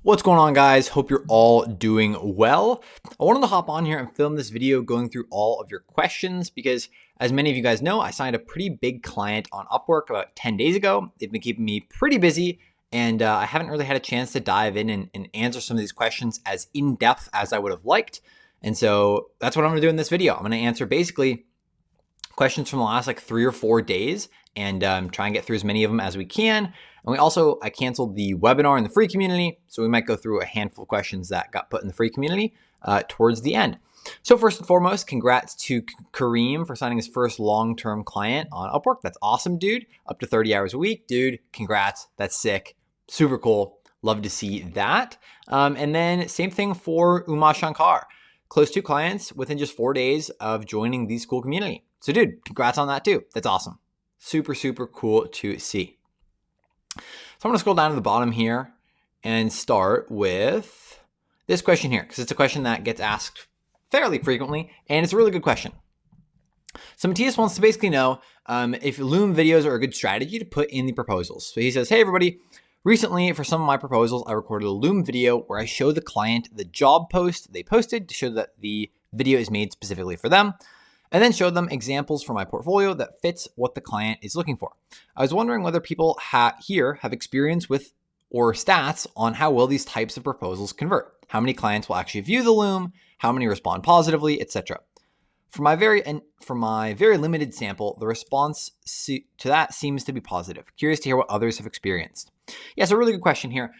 What's going on, guys? Hope you're all doing well. I wanted to hop on here and film this video going through all of your questions because, as many of you guys know, I signed a pretty big client on Upwork about 10 days ago. They've been keeping me pretty busy, and I haven't really had a chance to dive in and answer some of these questions as in-depth as I would have liked. And so that's what I'm going to do in this video. I'm going to answer basically questions from the last like 3 or 4 days and try and get through as many of them as we can. And I canceled the webinar in the free community, so we might go through a handful of questions that got put in the free community towards the end. So first and foremost, congrats to Karim for signing his first long-term client on Upwork. That's awesome, dude. Up to 30 hours a week, dude. Congrats. That's sick. Super cool. Love to see that. And then same thing for Umashankar. Close to clients within just 4 days of joining the school community. So dude, congrats on that too. That's awesome. Super, super cool to see. So I'm going to scroll down to the bottom here and start with this question here, because it's a question that gets asked fairly frequently, and it's a really good question. So Matthias wants to basically know if Loom videos are a good strategy to put in the proposals. So he says, hey everybody, recently for some of my proposals, I recorded a Loom video where I show the client the job post they posted to show that the video is made specifically for them, and then showed them examples from my portfolio that fits what the client is looking for. I was wondering whether people here have experience with or stats on how well these types of proposals convert. How many clients will actually view the Loom, how many respond positively, etc. For my very limited sample, the response to that seems to be positive. Curious to hear what others have experienced. Yeah, so a really good question here.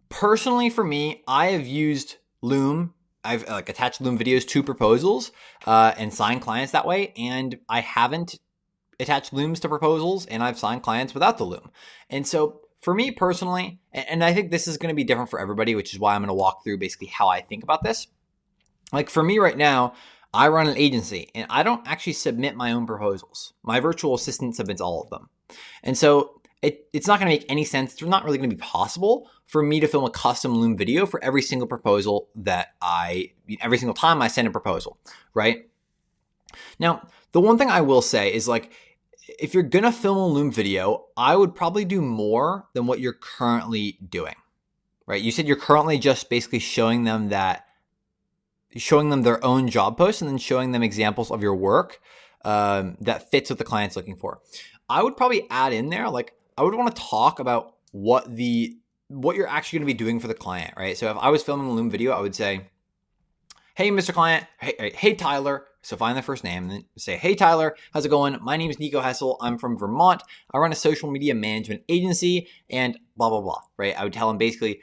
Personally, for me, I have used Loom. I've attached Loom videos to proposals and signed clients that way. And I haven't attached Looms to proposals and I've signed clients without the Loom. And so for me personally, and I think this is going to be different for everybody, which is why I'm going to walk through basically how I think about this. Like for me right now, I run an agency and I don't actually submit my own proposals. My virtual assistant submits all of them. And so it's not going to make any sense. It's not really going to be possible for me to film a custom Loom video for every single proposal every single time I send a proposal, right? Now, the one thing I will say is like, if you're going to film a Loom video, I would probably do more than what you're currently doing, right? You said you're currently just basically showing them their own job post and then showing them examples of your work that fits what the client's looking for. I would probably add in there, like, I would want to talk about what you're actually going to be doing for the client, right? So if I was filming a Loom video, I would say, hey, Mr. Client, hey, Tyler. So find the first name and then say, hey, Tyler, how's it going? My name is Nico Hessel. I'm from Vermont. I run a social media management agency and blah, blah, blah, right? I would tell him basically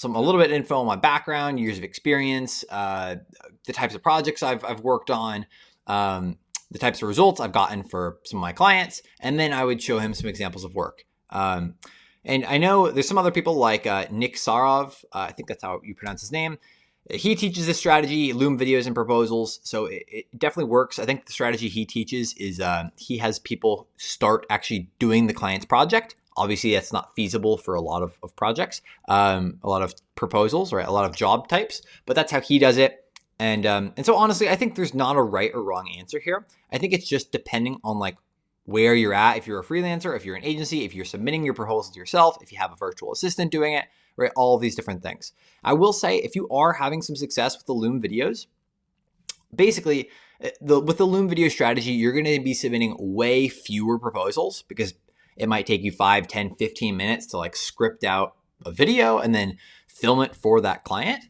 a little bit of info on my background, years of experience, the types of projects I've worked on, the types of results I've gotten for some of my clients, and then I would show him some examples of work. And I know there's some other people like Nick Sarov, I think that's how you pronounce his name. He teaches this strategy, Loom videos and proposals, so it definitely works. I think the strategy he teaches is he has people start actually doing the client's project. Obviously, that's not feasible for a lot of projects, a lot of proposals, right? A lot of job types, but that's how he does it. And so honestly, I think there's not a right or wrong answer here. I think it's just depending on like where you're at. If you're a freelancer, if you're an agency, if you're submitting your proposal to yourself, if you have a virtual assistant doing it, right? All of these different things. I will say if you are having some success with the Loom videos, basically with the Loom video strategy, you're going to be submitting way fewer proposals because it might take you 5, 10, 15 minutes to like script out a video and then film it for that client,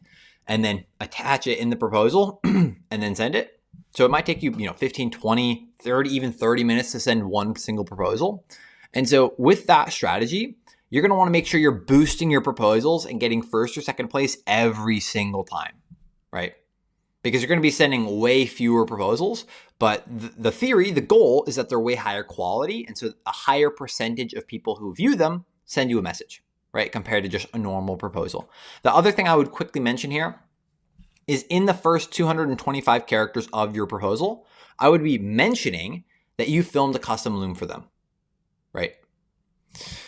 and then attach it in the proposal and then send it. So it might take you, 15, 20, 30, even 30 minutes to send one single proposal. And so with that strategy, you're going to want to make sure you're boosting your proposals and getting first or second place every single time, right? Because you're going to be sending way fewer proposals, but the goal is that they're way higher quality. And so a higher percentage of people who view them send you a message, right? Compared to just a normal proposal. The other thing I would quickly mention here is in the first 225 characters of your proposal, I would be mentioning that you filmed a custom Loom for them, right?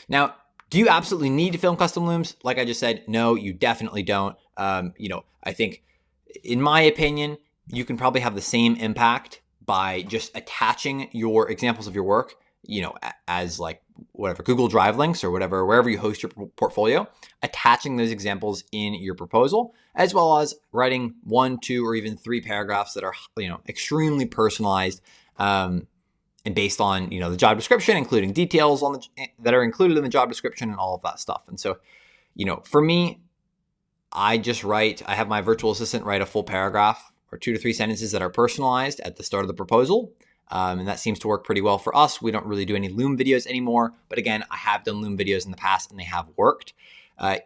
Now, do you absolutely need to film custom Looms? Like I just said, no, you definitely don't. I think in my opinion, you can probably have the same impact by just attaching your examples of your work as like whatever, Google Drive links or whatever, wherever you host your portfolio, attaching those examples in your proposal, as well as writing 1, 2, or even 3 paragraphs that are, extremely personalized, and based on, the job description, including details that are included in the job description and all of that stuff. And so, for me, I have my virtual assistant write a full paragraph or 2 to 3 sentences that are personalized at the start of the proposal. And that seems to work pretty well for us. We don't really do any Loom videos anymore. But again, I have done Loom videos in the past and they have worked.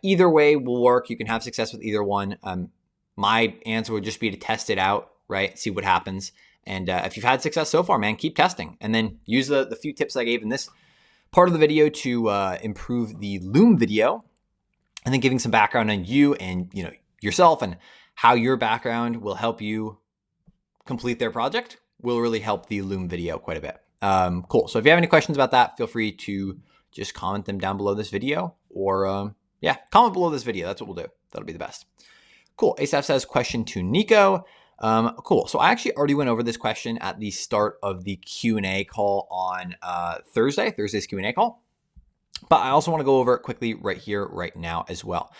Either way will work. You can have success with either one. My answer would just be to test it out, right? See what happens. And if you've had success so far, man, keep testing. And then use the few tips I gave in this part of the video to improve the Loom video. And then giving some background on you and yourself and how your background will help you complete their project will really help the Loom video quite a bit. Cool. So if you have any questions about that, feel free to just comment them down below this video or comment below this video. That's what we'll do. That'll be the best. Cool. Asaf says, question to Nico. Cool. So I actually already went over this question at the start of the Q&A call on Thursday's Q&A call. But I also want to go over it quickly right here, right now as well.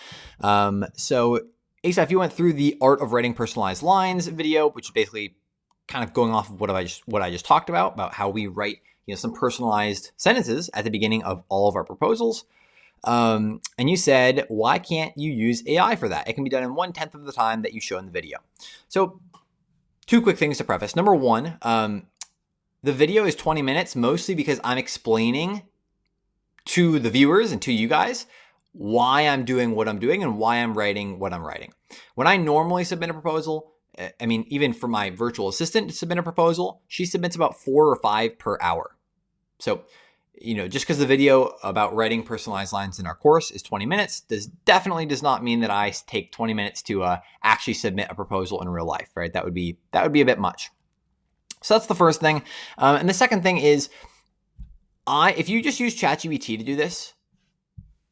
So Asaf, you went through the Art of Writing Personalized Lines video, which is basically kind of going off of what I just talked about how we write some personalized sentences at the beginning of all of our proposals. And you said, why can't you use AI for that? It can be done in 1/10 of the time that you show in the video. So 2 quick things to preface. Number 1, the video is 20 minutes, mostly because I'm explaining to the viewers and to you guys why I'm doing what I'm doing and why I'm writing what I'm writing. When I normally submit a proposal, I mean, even for my virtual assistant to submit a proposal, she submits about 4 or 5 per hour. So, just because the video about writing personalized lines in our course is 20 minutes, definitely does not mean that I take 20 minutes to actually submit a proposal in real life, right? That would be a bit much. So that's the first thing. And the second thing is, if you just use ChatGPT to do this,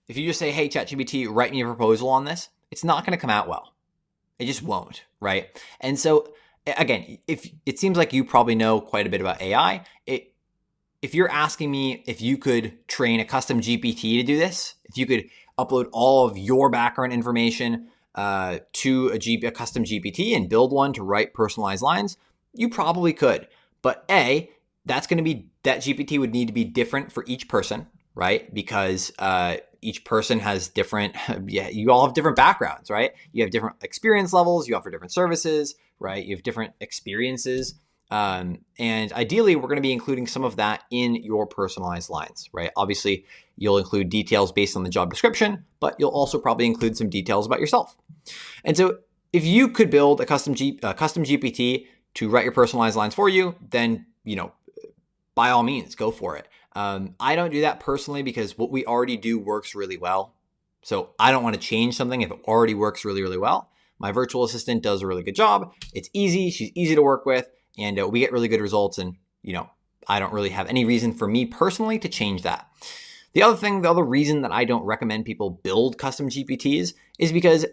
if you just say, hey, ChatGPT, write me a proposal on this, it's not going to come out well. It just won't, right? And so again, if it seems like you probably know quite a bit about AI, if you're asking me if you could train a custom GPT to do this, if you could upload all of your background information to a custom GPT and build one to write personalized lines, you probably could. But that GPT would need to be different for each person, right? Because each person has different, you all have different backgrounds, right? You have different experience levels, you offer different services, right? You have different experiences. And ideally, we're going to be including some of that in your personalized lines, right? Obviously, you'll include details based on the job description, but you'll also probably include some details about yourself. And so if you could build a custom GPT to write your personalized lines for you, then, by all means, go for it. I don't do that personally because what we already do works really well. So I don't want to change something if it already works really, really well. My virtual assistant does a really good job. It's easy. She's easy to work with. And we get really good results. And, I don't really have any reason for me personally to change that. The other reason that I don't recommend people build custom GPTs is because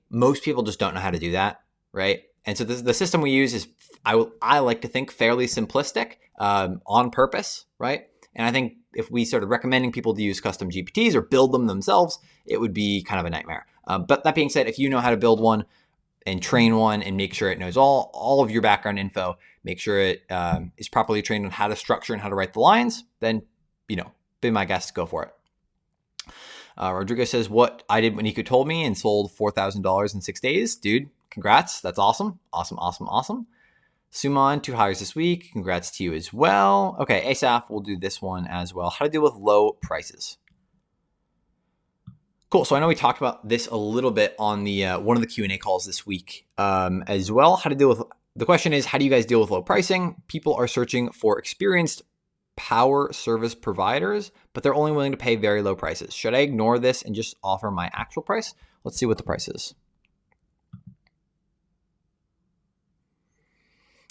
most people just don't know how to do that, right? And so the system we use is, I like to think, fairly simplistic on purpose, right? And I think if we started recommending people to use custom GPTs or build them themselves, it would be kind of a nightmare. But that being said, if you know how to build one and train one and make sure it knows all of your background info, make sure it is properly trained on how to structure and how to write the lines, then, be my guest, go for it. Rodrigo says, what I did when Nico told me and sold $4,000 in 6 days. Dude, congrats. That's awesome. Awesome. Suman, 2 hires this week. Congrats to you as well. Okay, Asaf, we'll do this one as well. How to deal with low prices. Cool. So I know we talked about this a little bit on the one of the Q&A calls this week as well. The question is, how do you guys deal with low pricing? People are searching for experienced power service providers, but they're only willing to pay very low prices. Should I ignore this and just offer my actual price? Let's see what the price is.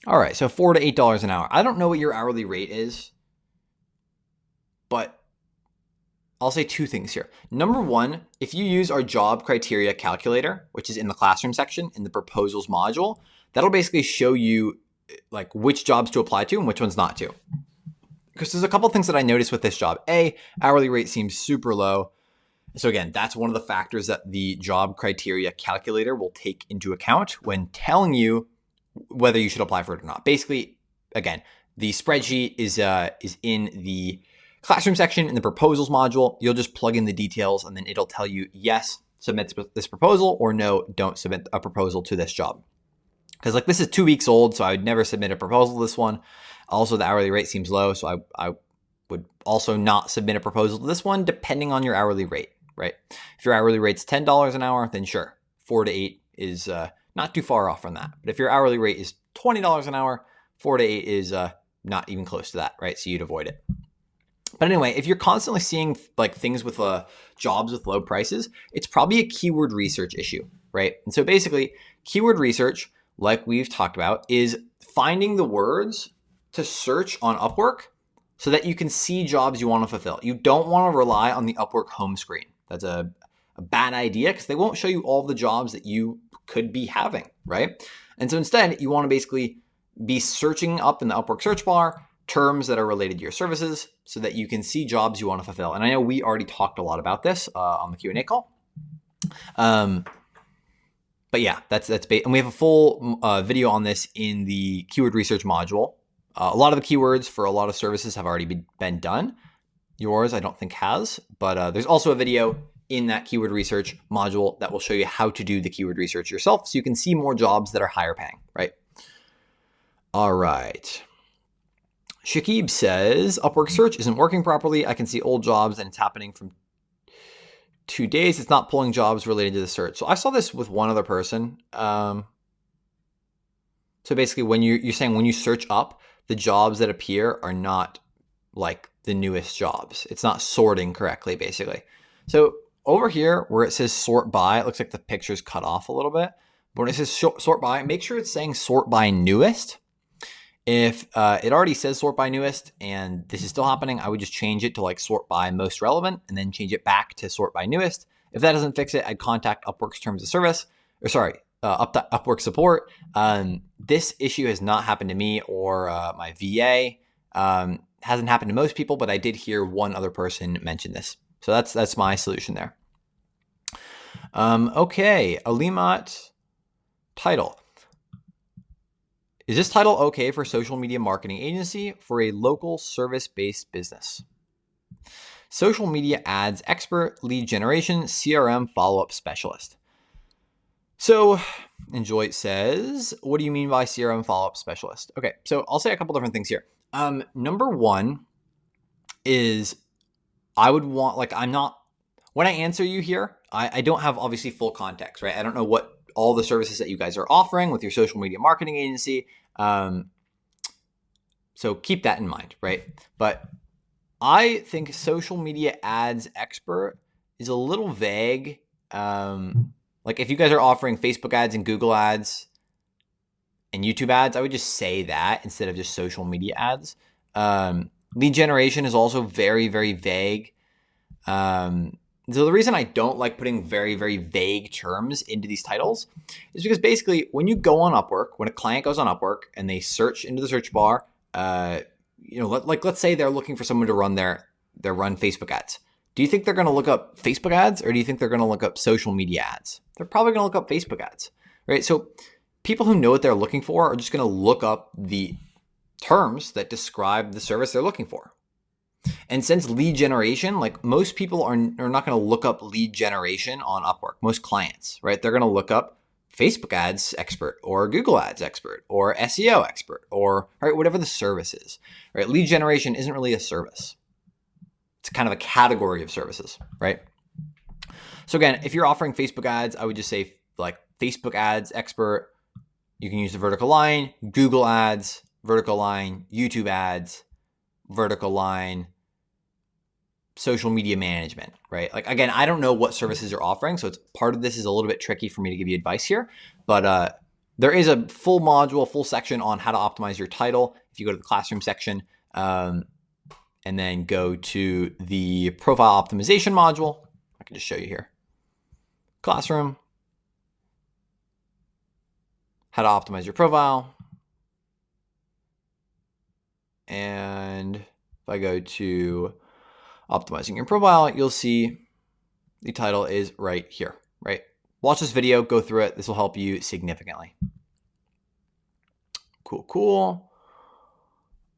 All right, so $4 to $8 an hour. I don't know what your hourly rate is, but I'll say 2 things here. Number 1, if you use our job criteria calculator, which is in the classroom section in the proposals module, that'll basically show you like which jobs to apply to and which ones not to. because there's a couple things that I noticed with this job. A, hourly rate seems super low. So again, that's one of the factors that the job criteria calculator will take into account when telling you whether you should apply for it or not. Basically, again, the spreadsheet is in the classroom section in the proposals module. You'll just plug in the details and then it'll tell you, yes, submit this proposal, or no, don't submit a proposal to this job. Because like this is 2 weeks old, so I would never submit a proposal to this one. Also, the hourly rate seems low, so I would also not submit a proposal to this one, depending on your hourly rate, right? If your hourly rate's $10 an hour, then sure, 4 to 8 is not too far off from that. But if your hourly rate is $20 an hour, 4 to 8 is not even close to that, right? So you'd avoid it. But anyway, if you're constantly seeing like things with jobs with low prices, it's probably a keyword research issue, right? And so basically, keyword research, like we've talked about, is finding the words to search on Upwork so that you can see jobs you want to fulfill. You don't want to rely on the Upwork home screen. That's a bad idea because they won't show you all the jobs that you could be having, right? And so instead, you want to basically be searching up in the Upwork search bar terms that are related to your services so that you can see jobs you want to fulfill. And I know we already talked a lot about this on the Q&A call. But yeah, that's and we have a full video on this in the keyword research module. A lot of the keywords for a lot of services have already been done. Yours, I don't think has, but there's also a video in that keyword research module that will show you how to do the keyword research yourself so you can see more jobs that are higher paying, right? All right. Shakib says, Upwork search isn't working properly. I can see old jobs and it's happening from 2 days. It's not pulling jobs related to the search. So I saw this with one other person. So basically when you're saying when you search up, the jobs that appear are not like the newest jobs. It's not sorting correctly, basically. So over here where it says sort by, it looks like the picture's cut off a little bit. But when it says sort by, make sure it's saying sort by newest. If it already says sort by newest and this is still happening, I would just change it to like sort by most relevant and then change it back to sort by newest. If that doesn't fix it, I'd contact Upwork's terms of service, or sorry, Upwork support. This issue has not happened to me or my VA. Hasn't happened to most people, but I did hear one other person mention this. So that's my solution there. Okay, Alimat title. Is this title okay for social media marketing agency for a local service-based business? Social media ads expert, lead generation, CRM follow-up specialist. So Enjoy says, what do you mean by CRM follow-up specialist? Okay, so I'll say a couple different things here. Number one is I would want, like, when I answer you here, I don't have obviously full context, right? I don't know what all the services that you guys are offering with your social media marketing agency. So keep that in mind, right? But I think social media ads expert is a little vague. Like if you guys are offering Facebook ads and Google ads and YouTube ads, I would just say that instead of just social media ads. Lead generation is also very, very vague. So the reason I don't like putting very, very vague terms into these titles is because basically when you go on Upwork, when a client goes on Upwork and they search into the search bar, let's say they're looking for someone to run run Facebook ads. Do you think they're going to look up Facebook ads or do you think they're going to look up social media ads? They're probably going to look up Facebook ads, right? So people who know what they're looking for are just going to look up the terms that describe the service they're looking for. And since lead generation, like most people are not going to look up lead generation on Upwork, most clients, right? They're going to look up Facebook ads expert or Google ads expert or SEO expert or right, whatever the service is, right? Lead generation isn't really a service. It's kind of a category of services, right? So again, if you're offering Facebook ads, I would just say like Facebook ads expert. You can use the vertical line, Google ads, vertical line, YouTube ads, vertical line, social media management, right? Like, again, I don't know what services you're offering. So it's part of this is a little bit tricky for me to give you advice here, but there is a full module, full section on how to optimize your title. If you go to the classroom section, and then go to the profile optimization module, I can just show you here. Classroom, how to optimize your profile. And if I go to optimizing your profile, you'll see the title is right here, right? Watch this video, go through it. This will help you significantly. Cool.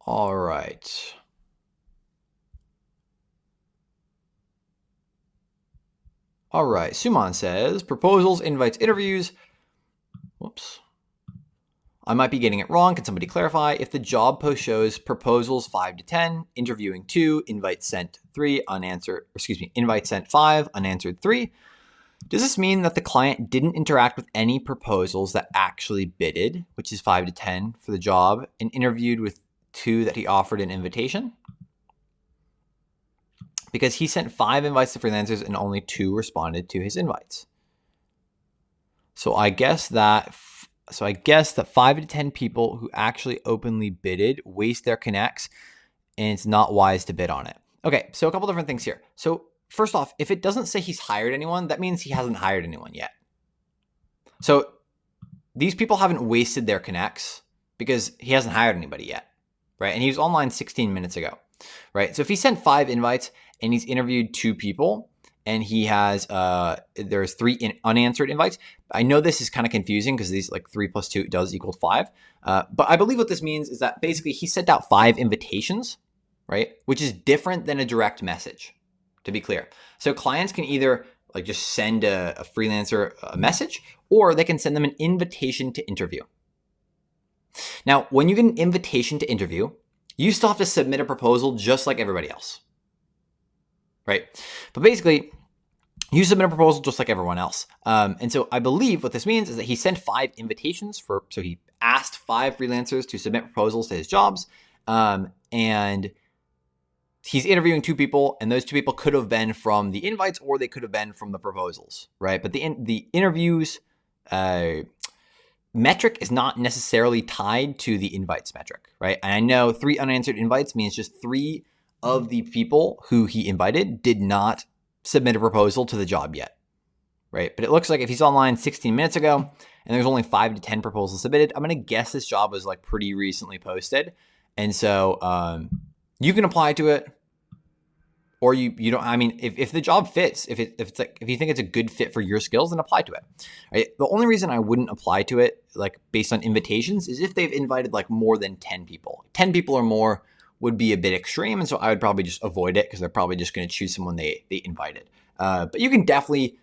All right. Suman says, proposals, invites, interviews. Whoops. I might be getting it wrong. Can somebody clarify? If the job post shows proposals 5 to 10, interviewing 2, invites sent 3, invites sent 5, unanswered 3. Does this mean that the client didn't interact with any proposals that actually bidded, which is 5 to 10 for the job, and interviewed with 2 that he offered an invitation? Because he sent 5 invites to freelancers and only 2 responded to his invites. So I guess that 5 to 10 people who actually openly bidded waste their connects, and it's not wise to bid on it. Okay, so a couple different things here. So first off, if it doesn't say he's hired anyone, that means he hasn't hired anyone yet. So these people haven't wasted their connects because he hasn't hired anybody yet, right? And he was online 16 minutes ago, right? So if he sent 5 invites and he's interviewed 2 people and he has, there's 3 unanswered invites. I know this is kind of confusing because these 3 plus 2 does equal 5. But I believe what this means is that basically he sent out 5 invitations, right? Which is different than a direct message, to be clear. So clients can either just send a freelancer a message, or they can send them an invitation to interview. Now, when you get an invitation to interview, you still have to submit a proposal just like everybody else, right? But basically, you submit a proposal just like everyone else. And so I believe what this means is that he sent 5 invitations so he asked 5 freelancers to submit proposals to his jobs. And he's interviewing 2 people, and those 2 people could have been from the invites or they could have been from the proposals, right? But the interviews metric is not necessarily tied to the invites metric, right? And I know 3 unanswered invites means just 3 of the people who he invited did not submit a proposal to the job yet, right? But it looks like if he's online 16 minutes ago and there's only 5 to 10 proposals submitted, I'm going to guess this job was pretty recently posted. And so you can apply to it, or you don't. I mean, if the job fits, if you think it's a good fit for your skills, then apply to it. Right? The only reason I wouldn't apply to it based on invitations is if they've invited more than 10 people. 10 people or more would be a bit extreme, and so I would probably just avoid it because they're probably just going to choose someone they invited. But you can definitely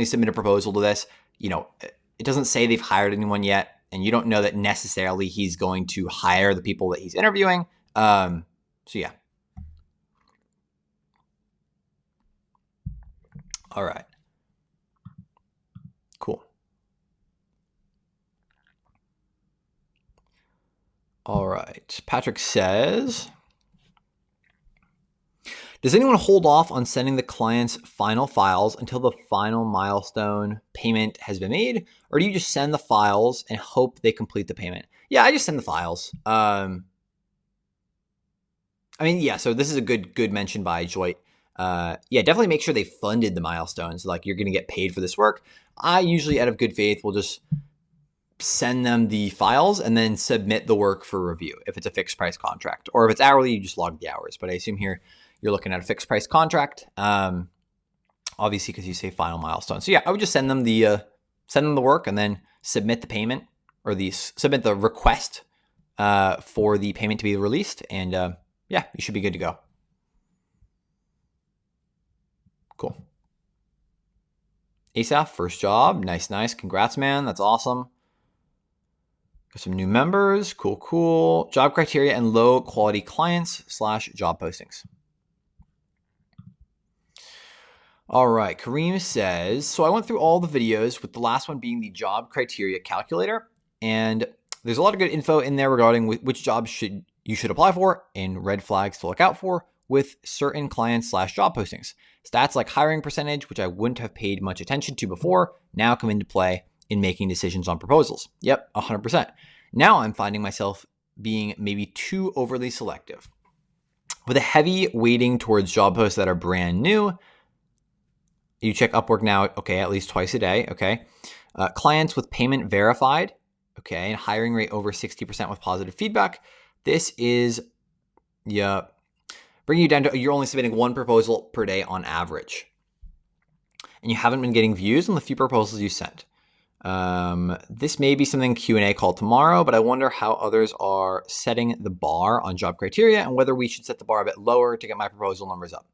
submit a proposal to this. It doesn't say they've hired anyone yet, and you don't know that necessarily he's going to hire the people that he's interviewing. So yeah. All right. Cool. All right. Patrick says, does anyone hold off on sending the client's final files until the final milestone payment has been made? Or do you just send the files and hope they complete the payment? Yeah, I just send the files. So this is a good mention by Joyt. Definitely make sure they funded the milestones. You're going to get paid for this work. I usually, out of good faith, will just send them the files and then submit the work for review if it's a fixed price contract. Or if it's hourly, you just log the hours. But I assume here you're looking at a fixed price contract, obviously because you say final milestone. So yeah, I would just send them the work and then submit the payment, or submit the request for the payment to be released. And you should be good to go. Cool. Asaf, first job. Nice. Congrats, man. That's awesome. Got some new members. Cool. Job criteria and low quality clients / job postings. All right. Karim says, so I went through all the videos, with the last one being the job criteria calculator. And there's a lot of good info in there regarding which jobs you should apply for and red flags to look out for with certain clients / job postings. Stats like hiring percentage, which I wouldn't have paid much attention to before, now come into play in making decisions on proposals. Yep, 100%. Now I'm finding myself being maybe too overly selective. With a heavy weighting towards job posts that are brand new, you check Upwork now, okay, at least twice a day, okay. Clients with payment verified, okay, and hiring rate over 60% with positive feedback. This is, bringing you down to you're only submitting one proposal per day on average. And you haven't been getting views on the few proposals you sent. This may be something Q&A call tomorrow, but I wonder how others are setting the bar on job criteria and whether we should set the bar a bit lower to get my proposal numbers up.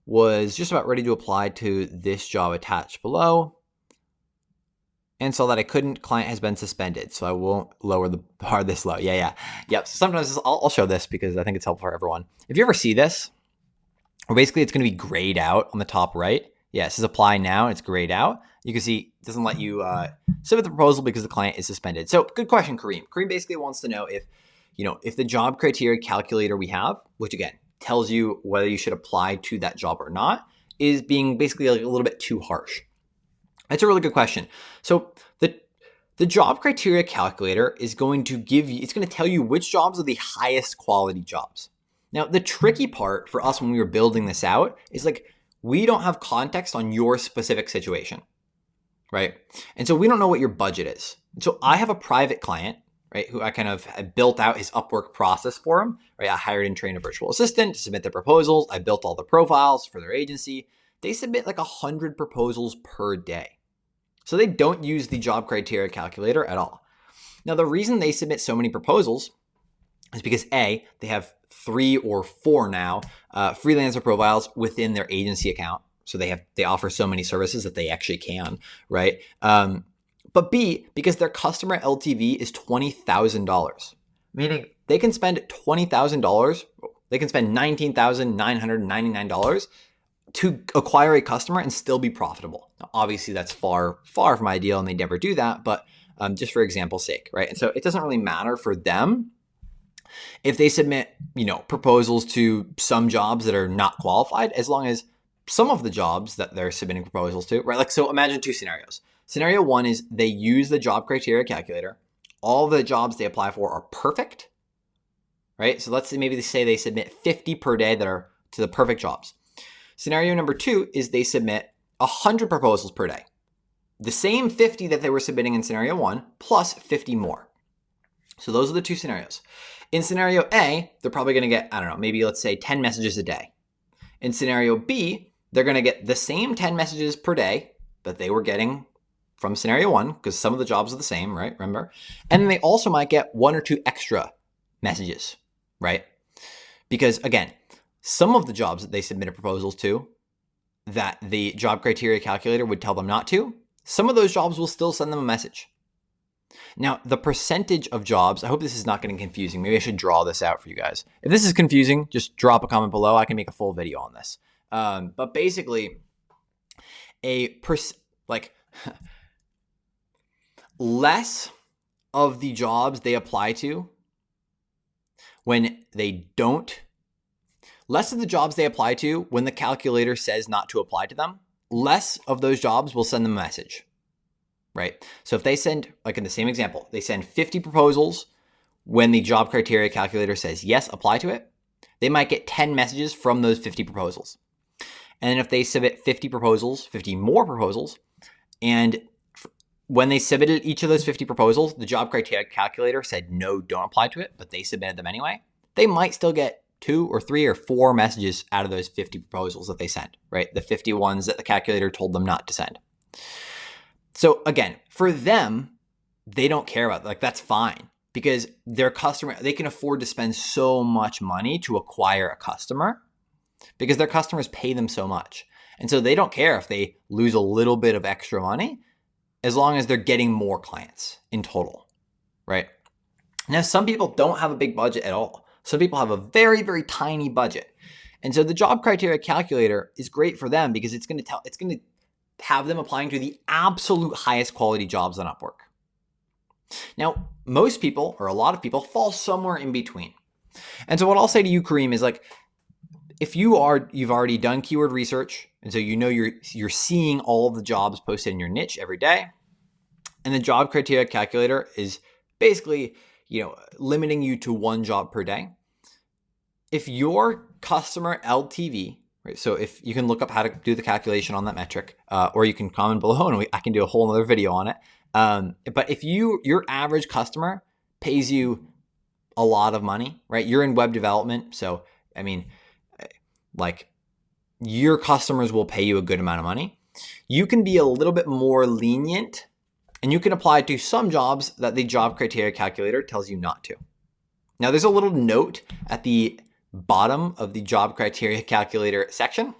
Was just about ready to apply to this job attached below and saw that I couldn't. Client has been suspended, so I won't lower the bar this low. Yep. So sometimes I'll show this because I think it's helpful for everyone. If you ever see this, or basically it's going to be grayed out on the top right. Yeah, it says apply now, and it's grayed out. You can see it doesn't let you submit the proposal because the client is suspended. So good question, Karim. Karim basically wants to know if the job criteria calculator we have, which again tells you whether you should apply to that job or not, is being basically like a little bit too harsh. That's a really good question. So the job criteria calculator is going to it's going to tell you which jobs are the highest quality jobs. Now, the tricky part for us when we were building this out is like, we don't have context on your specific situation, right? And so we don't know what your budget is. So I have a private client, right, who I kind of built out his Upwork process for him, right? I hired and trained a virtual assistant to submit their proposals. I built all the profiles for their agency. They submit like 100 proposals per day. So they don't use the job criteria calculator at all. Now, the reason they submit so many proposals is because A, they have 3 or 4 now freelancer profiles within their agency account. So they offer so many services that they actually can, right? But B, because their customer LTV is $20,000, meaning they can spend $20,000, they can spend $19,999 to acquire a customer and still be profitable. Now, obviously, that's far from ideal, and they never do that. But just for example's sake, right? And so it doesn't really matter for them if they submit, proposals to some jobs that are not qualified, as long as some of the jobs that they're submitting proposals to, right? Like, so imagine 2 scenarios. Scenario 1 is they use the job criteria calculator. All the jobs they apply for are perfect, right? So let's say maybe they submit 50 per day that are to the perfect jobs. Scenario number 2 is they submit 100 proposals per day. The same 50 that they were submitting in scenario 1 plus 50 more. So those are the 2 scenarios. In scenario A, they're probably going to get, maybe let's say 10 messages a day. In scenario B, they're going to get the same 10 messages per day that they were getting from scenario 1, because some of the jobs are the same, right? Remember? And then they also might get 1 or 2 extra messages, right? Because again, some of the jobs that they submitted proposals to that the job criteria calculator would tell them not to, some of those jobs will still send them a message. Now, the percentage of jobs, I hope this is not getting confusing. Maybe I should draw this out for you guys. If this is confusing, just drop a comment below. I can make a full video on this. But basically, less of the jobs they apply to when they don't, less of the jobs they apply to when the calculator says not to apply to them, less of those jobs will send them a message. Right? So if they send, like in the same example, they send 50 proposals when the job criteria calculator says, yes, apply to it, they might get 10 messages from those 50 proposals. And if they submit 50 more proposals, and when they submitted each of those 50 proposals, the job criteria calculator said, no, don't apply to it, but they submitted them anyway, they might still get 2 or 3 or 4 messages out of those 50 proposals that they sent, right? The 50 ones that the calculator told them not to send. So again, for them, they don't care about that. That's fine, because their customer, they can afford to spend so much money to acquire a customer because their customers pay them so much. And so they don't care if they lose a little bit of extra money as long as they're getting more clients in total, right? Now, some people don't have a big budget at all. Some people have a very, very tiny budget. And so the job criteria calculator is great for them because it's going to have them applying to the absolute highest quality jobs on Upwork. Now, most people, or a lot of people, fall somewhere in between. And so what I'll say to you, Karim, is like, if you've already done keyword research, and so you're seeing all of the jobs posted in your niche every day, and the job criteria calculator is basically, limiting you to 1 job per day. If your customer LTV, right, so if you can look up how to do the calculation on that metric, or you can comment below and I can do a whole other video on it. But if your average customer pays you a lot of money, right? You're in web development. So, like your customers will pay you a good amount of money, you can be a little bit more lenient and you can apply to some jobs that the job criteria calculator tells you not to. Now, there's a little note at the bottom of the job criteria calculator section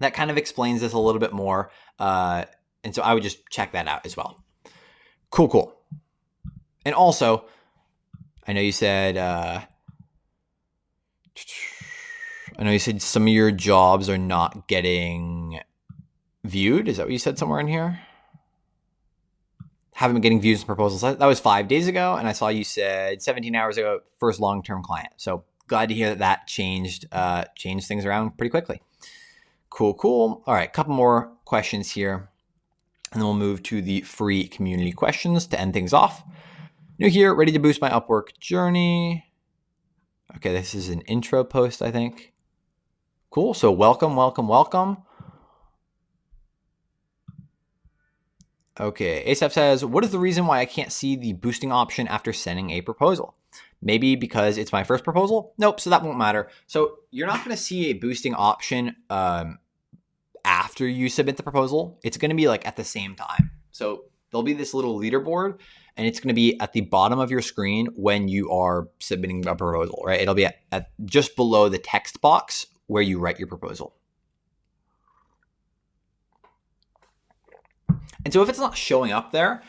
that kind of explains this a little bit more. And so I would just check that out as well. Cool. And also, I know you said some of your jobs are not getting viewed. Is that what you said somewhere in here? Haven't been getting views and proposals. That was 5 days ago. And I saw you said 17 hours ago, first long-term client. So glad to hear that changed things around pretty quickly. Cool. All right, a couple more questions here. And then we'll move to the free community questions to end things off. New here, ready to boost my Upwork journey. Okay, this is an intro post, I think. Cool, so welcome. Okay, Asaf says, what is the reason why I can't see the boosting option after sending a proposal? Maybe because it's my first proposal? Nope, so that won't matter. So you're not gonna see a boosting option after you submit the proposal. It's going to be like at the same time. So there'll be this little leaderboard and it's going to be at the bottom of your screen when you are submitting a proposal, right? It'll be at just below the text box where you write your proposal. And so if it's not showing up there,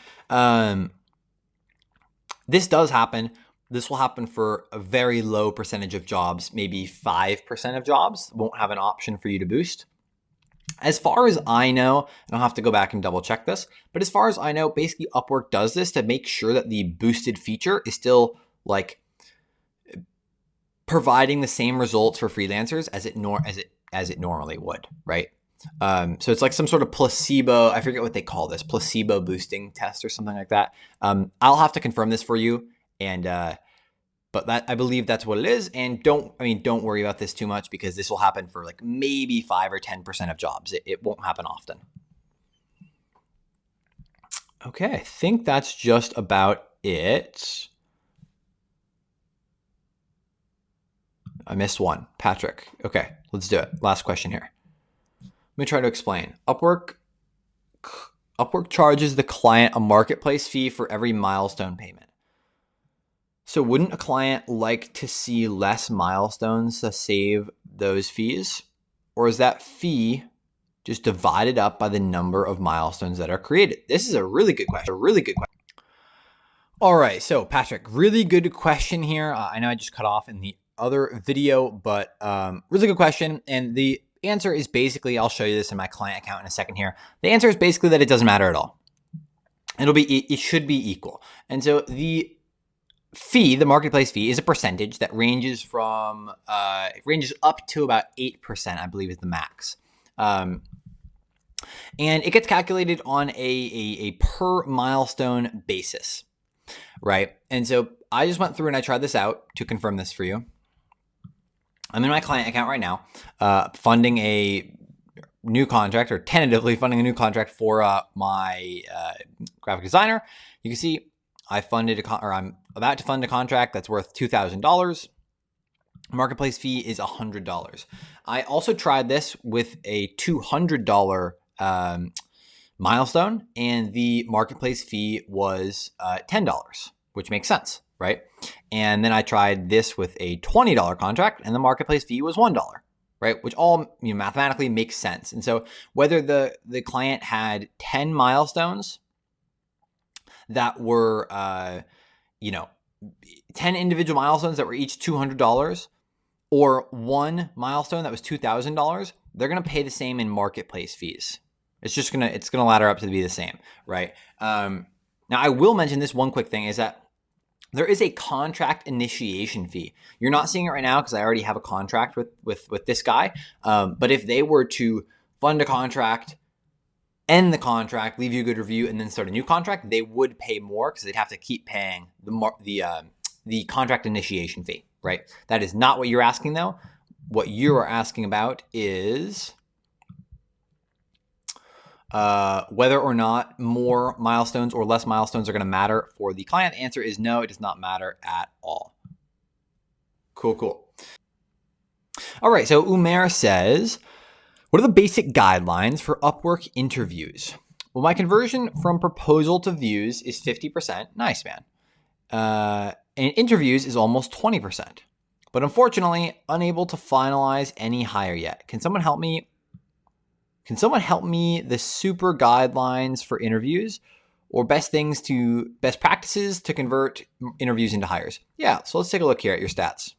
this does happen. This will happen for a very low percentage of jobs, maybe 5% of jobs won't have an option for you to boost. As far as I know, and I'll have to go back and double check this, but as far as I know, basically Upwork does this to make sure that the boosted feature is still like providing the same results for freelancers as it normally would, right? So it's like some sort of placebo, I forget what they call this, placebo boosting test or something like that. I'll have to confirm this for you, and but that, I believe that's what it is. And don't worry about this too much because this will happen for like maybe 5 or 10% of jobs. It won't happen often. Okay, I think that's just about it. I missed one. Patrick. Okay, let's do it. Last question here. Let me try to explain. Upwork charges the client a marketplace fee for every milestone payment. So wouldn't a client like to see less milestones to save those fees? Or is that fee just divided up by the number of milestones that are created? This is a really good question. All right, so Patrick, really good question here. I know I just cut off in the other video, but really good question. And the answer is basically, I'll show you this in my client account in a second here. The answer is basically that it doesn't matter at all. It should be equal. And so the fee, the marketplace fee, is a percentage that ranges from it ranges up to about 8%, I believe is the max. And it gets calculated on a per milestone basis, right? And so I just went through and I tried this out to confirm this for you. I'm in my client account right now, funding a new contract, or tentatively funding a new contract for my graphic designer. You can see I funded I'm about to fund a contract that's worth $2,000. Marketplace fee is $100. I also tried this with a $200 milestone, and the marketplace fee was $10, which makes sense, right? And then I tried this with a $20 contract, and the marketplace fee was $1, right? Which all mathematically makes sense. And so whether the client had 10 milestones that were 10 individual milestones that were each $200, or one milestone that was $2,000, they're gonna pay the same in marketplace fees. It's gonna ladder up to be the same, right? Now I will mention this one quick thing is that there is a contract initiation fee. You're not seeing it right now because I already have a contract with this guy. But if they were to fund a contract, end the contract, leave you a good review, and then start a new contract, they would pay more because they'd have to keep paying the contract initiation fee, right? That is not what you're asking though. What you are asking about is whether or not more milestones or less milestones are going to matter for the client. The answer is no, it does not matter at all. Cool. All right, so Umair says, what are the basic guidelines for Upwork interviews? Well, my conversion from proposal to views is 50%. Nice, man. And interviews is almost 20%. But unfortunately, unable to finalize any hire yet. Can someone help me? The super guidelines for interviews or best practices to convert interviews into hires? Yeah, so let's take a look here at your stats.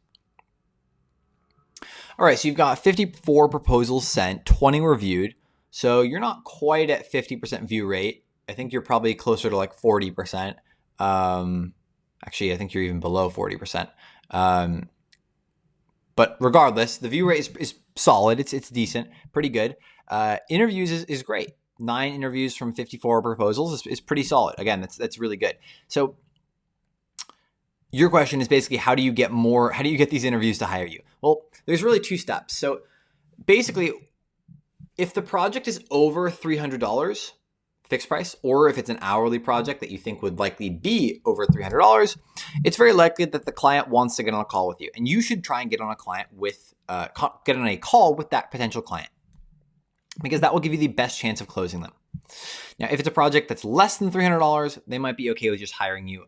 All right, so you've got 54 proposals sent, 20 reviewed. So you're not quite at 50% view rate. I think you're probably closer to like 40%. Actually, I think you're even below 40%. But regardless, the view rate is solid. It's decent, pretty good. Interviews is great. 9 interviews from 54 proposals is pretty solid. Again, that's really good. So your question is basically, how do you get these interviews to hire you? Well, there's really 2 steps. So basically, if the project is over $300 fixed price, or if it's an hourly project that you think would likely be over $300, it's very likely that the client wants to get on a call with you, and you should try and get on a call with that potential client, because that will give you the best chance of closing them. Now, if it's a project that's less than $300, they might be okay with just hiring you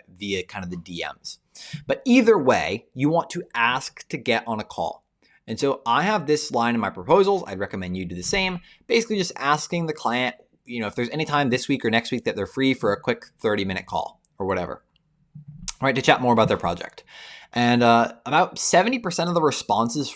via kind of the DMs. But either way, you want to ask to get on a call. And so I have this line in my proposals. I'd recommend you do the same. Basically just asking the client, if there's any time this week or next week that they're free for a quick 30-minute call or whatever, right, to chat more about their project. And about 70% of the responses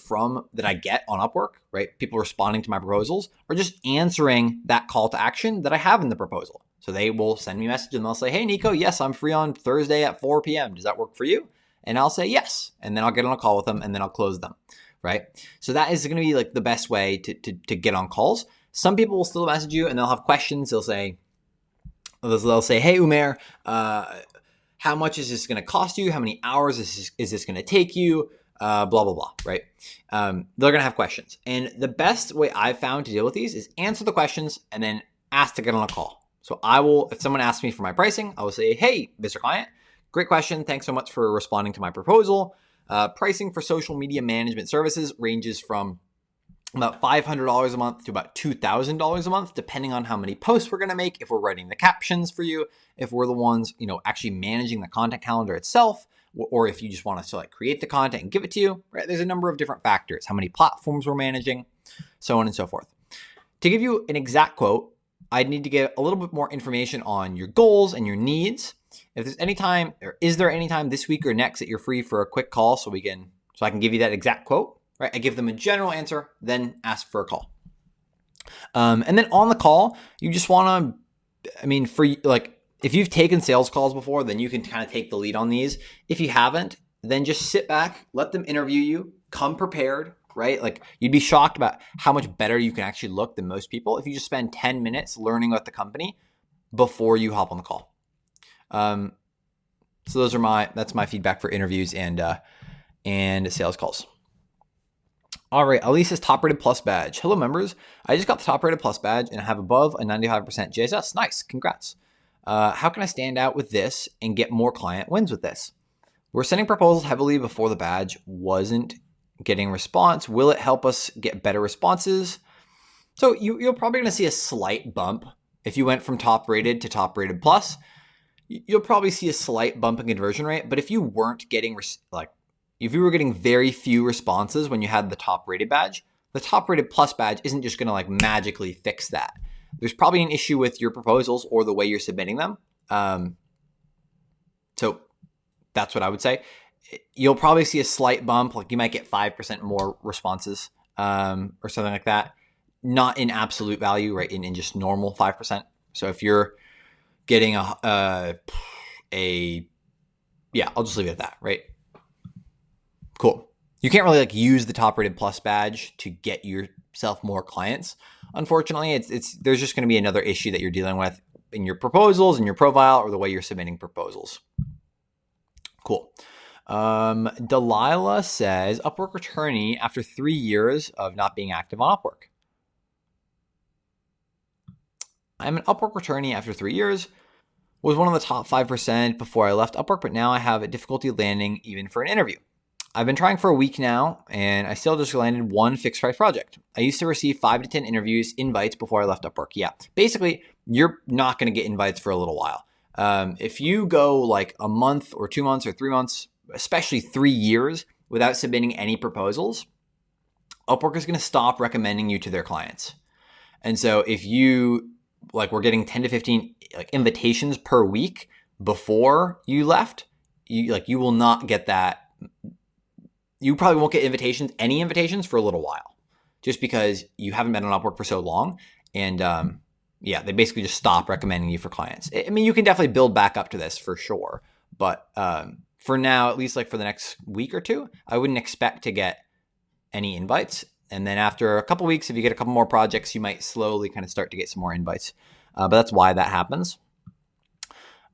that I get on Upwork, right, people responding to my proposals, are just answering that call to action that I have in the proposal. So they will send me a message and they'll say, hey, Nico, yes, I'm free on Thursday at 4 p.m. Does that work for you? And I'll say yes. And then I'll get on a call with them and then I'll close them, right? So that is going to be like the best way to get on calls. Some people will still message you and they'll have questions. They'll say, hey, Umair, how much is this going to cost you? How many hours is this going to take you? Blah, blah, blah, right? They're going to have questions. And the best way I've found to deal with these is answer the questions and then ask to get on a call. So if someone asks me for my pricing, I will say, hey, Mr. Client, great question. Thanks so much for responding to my proposal. Pricing for social media management services ranges from about $500 a month to about $2,000 a month, depending on how many posts we're going to make, if we're writing the captions for you, if we're the ones, actually managing the content calendar itself, or if you just want us to create the content and give it to you, right? There's a number of different factors, how many platforms we're managing, so on and so forth. To give you an exact quote, I'd need to get a little bit more information on your goals and your needs. If there's any time, or is there any time this week or next that you're free for a quick call so I can give you that exact quote? Right, I give them a general answer, then ask for a call. And then on the call, you just want to, if you've taken sales calls before, then you can kind of take the lead on these. If you haven't, then just sit back, let them interview you, come prepared, right? You'd be shocked about how much better you can actually look than most people if you just spend 10 minutes learning about the company before you hop on the call. So that's my feedback for interviews and sales calls. All right, Elisa's top rated plus badge. Hello, members. I just got the top rated plus badge and I have above a 95% JSS. Nice, congrats. How can I stand out with this and get more client wins with this? We're sending proposals heavily before the badge wasn't getting response. Will it help us get better responses? So you're probably going to see a slight bump. If you went from top rated to top rated plus, you'll probably see a slight bump in conversion rate. But if you weren't getting if you were getting very few responses when you had the top rated badge, the top rated plus badge isn't just going to magically fix that. There's probably an issue with your proposals or the way you're submitting them. So that's what I would say. You'll probably see a slight bump, you might get 5% more responses or something like that. Not in absolute value, right? In just normal 5%. So if you're getting I'll just leave it at that, right? Cool. You can't really use the top rated plus badge to get yourself more clients. Unfortunately, there's just going to be another issue that you're dealing with in your proposals, in your profile, or the way you're submitting proposals. Cool. Delilah says, Upwork returnee after 3 years of not being active on Upwork. I'm an Upwork returnee after 3 years. Was one of the top 5% before I left Upwork, but now I have a difficulty landing even for an interview. I've been trying for a week now, and I still just landed one fixed price project. I used to receive 5 to 10 invites before I left Upwork. Yeah, basically, you're not going to get invites for a little while. If you go like a month or 2 months or 3 months, especially 3 years without submitting any proposals, Upwork is going to stop recommending you to their clients. And so if you were getting 10 to 15 invitations per week before you left, you will not get that. You probably won't get any invitations for a little while, just because you haven't been on Upwork for so long. And they basically just stop recommending you for clients. I mean, you can definitely build back up to this for sure. But for now, at least for the next week or two, I wouldn't expect to get any invites. And then after a couple weeks, if you get a couple more projects, you might slowly kind of start to get some more invites. But that's why that happens.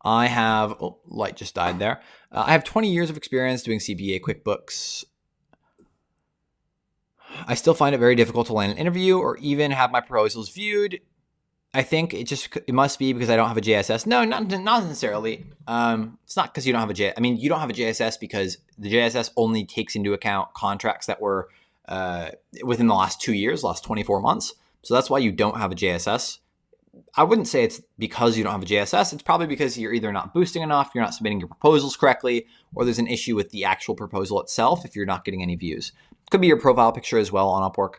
I have, light just died there. I have 20 years of experience doing CPA QuickBooks. I still find it very difficult to land an interview or even have my proposals viewed. I think it must be because I don't have a JSS. No, not necessarily. It's not because you don't have a JSS. I mean, you don't have a JSS because the JSS only takes into account contracts that were within the last 2 years, last 24 months. So that's why you don't have a JSS. I wouldn't say it's because you don't have a JSS. It's probably because you're either not boosting enough, you're not submitting your proposals correctly, or there's an issue with the actual proposal itself if you're not getting any views. Could be your profile picture as well on Upwork.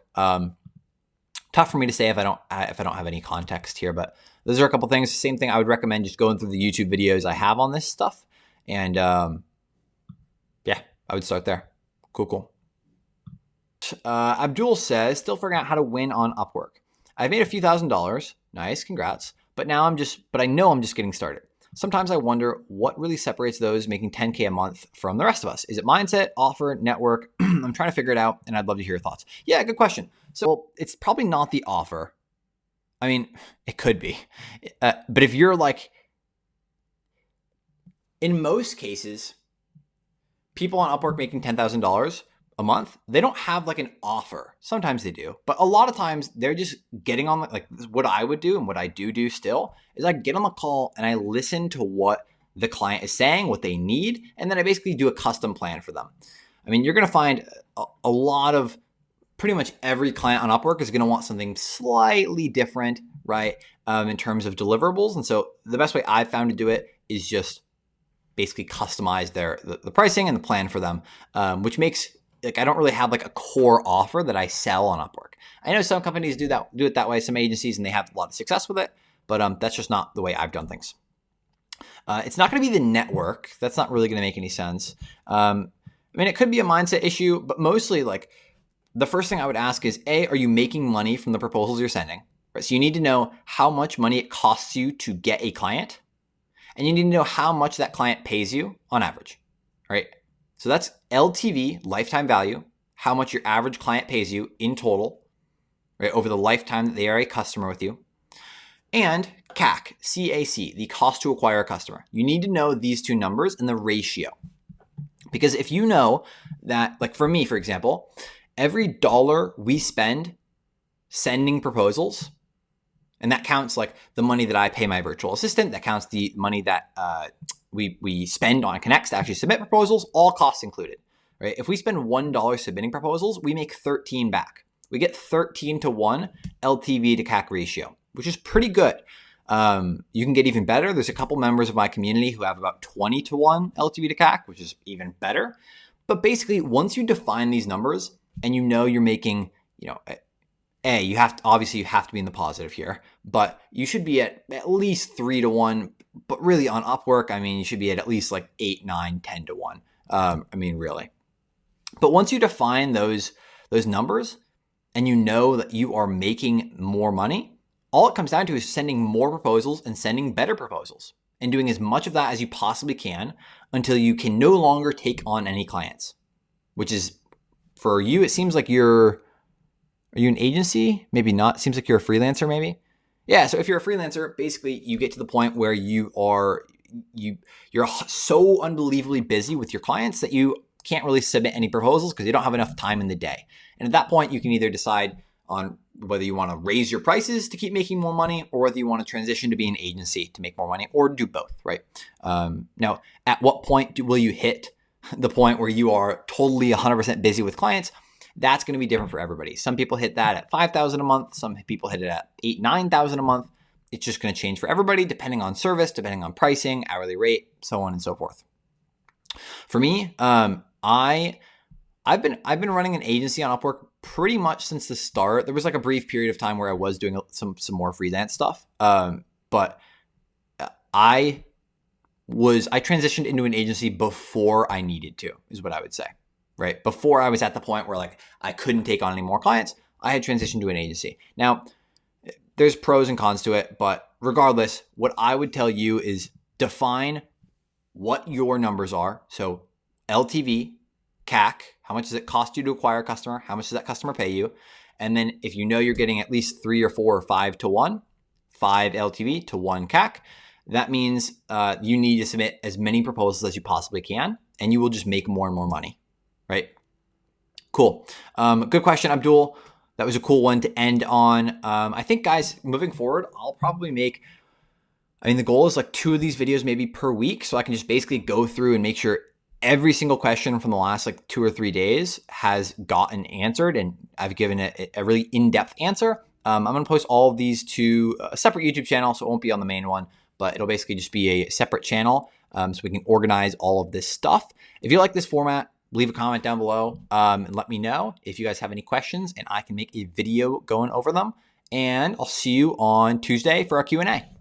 Tough for me to say if I don't have any context here, but those are a couple things. Same thing, I would recommend just going through the YouTube videos I have on this stuff. And I would start there. Cool. Abdul says, still figuring out how to win on Upwork. I've made a few $1,000s. Nice, congrats. But I know I'm just getting started. Sometimes I wonder what really separates those making 10K a month from the rest of us. Is it mindset, offer, network? I'm trying to figure it out, and I'd love to hear your thoughts. Yeah, good question. So it's probably not the offer. I mean, it could be. But if you're in most cases, people on Upwork making $10,000 a month, they don't have an offer. Sometimes they do, but a lot of times they're just getting on what I would do and what I do still is I get on the call and I listen to what the client is saying, what they need, and then I basically do a custom plan for them. I mean, you're going to find a lot of pretty much every client on Upwork is going to want something slightly different, right? In terms of deliverables. And so the best way I've found to do it is just basically customize the pricing and the plan for them, which makes I don't really have a core offer that I sell on Upwork. I know some companies do it that way, some agencies, and they have a lot of success with it, but that's just not the way I've done things. It's not going to be the network. That's not really going to make any sense. I mean, it could be a mindset issue, but mostly the first thing I would ask is, A, are you making money from the proposals you're sending? Right? So you need to know how much money it costs you to get a client, and you need to know how much that client pays you on average, right? So that's LTV, lifetime value, how much your average client pays you in total, right, over the lifetime that they are a customer with you. And CAC, C-A-C, the cost to acquire a customer. You need to know these two numbers and the ratio. Because if you know that, for me, for example, every dollar we spend sending proposals, and that counts the money that I pay my virtual assistant, that counts the money that we spend on Connects to actually submit proposals, all costs included, right? If we spend $1 submitting proposals, we make 13 back. We get 13 to 1 LTV to CAC ratio, which is pretty good. You can get even better. There's a couple members of my community who have about 20 to 1 LTV to CAC, which is even better. But basically, once you define these numbers and you know you're making, you have to be in the positive here, but you should be at least 3 to 1. But really on Upwork, I mean, you should be at least 8, 9, 10 to 1. I mean, really. But once you define those numbers and you know that you are making more money, all it comes down to is sending more proposals and sending better proposals and doing as much of that as you possibly can until you can no longer take on any clients, which is for you, it seems like are you an agency? Maybe not. It seems like you're a freelancer, maybe. Yeah, so if you're a freelancer, basically you get to the point where you're so unbelievably busy with your clients that you can't really submit any proposals because you don't have enough time in the day. And at that point, you can either decide on whether you want to raise your prices to keep making more money or whether you want to transition to be an agency to make more money or do both, right? Now, at what point will you hit the point where you are totally 100% busy with clients, that's going to be different for everybody. Some people hit that at 5,000 a month. Some people hit it at 8,000, 9,000 a month. It's just going to change for everybody, depending on service, depending on pricing, hourly rate, so on and so forth. For me, I've been running an agency on Upwork pretty much since the start. There was like a brief period of time where I was doing some more freelance stuff, but I transitioned into an agency before I needed to, is what I would say, right? Before I was at the point where like I couldn't take on any more clients, I had transitioned to an agency. Now, there's pros and cons to it, but regardless, what I would tell you is define what your numbers are. So LTV, CAC, how much does it cost you to acquire a customer? How much does that customer pay you? And then if you know you're getting at least 3 or 4 or 5 to 1, 5 LTV to 1 CAC, that means you need to submit as many proposals as you possibly can, and you will just make more and more money, right? Cool. Good question, Abdul. That was a cool one to end on. I think, guys, moving forward, I'll probably make, the goal is like 2 of these videos maybe per week, so I can just basically go through and make sure every single question from the last like 2 or 3 days has gotten answered, and I've given it a really in-depth answer. I'm going to post all of these to a separate YouTube channel, so it won't be on the main one, but it'll basically just be a separate channel so we can organize all of this stuff. If you like this format, leave a comment down below and let me know if you guys have any questions, and I can make a video going over them. And I'll see you on Tuesday for our Q&A.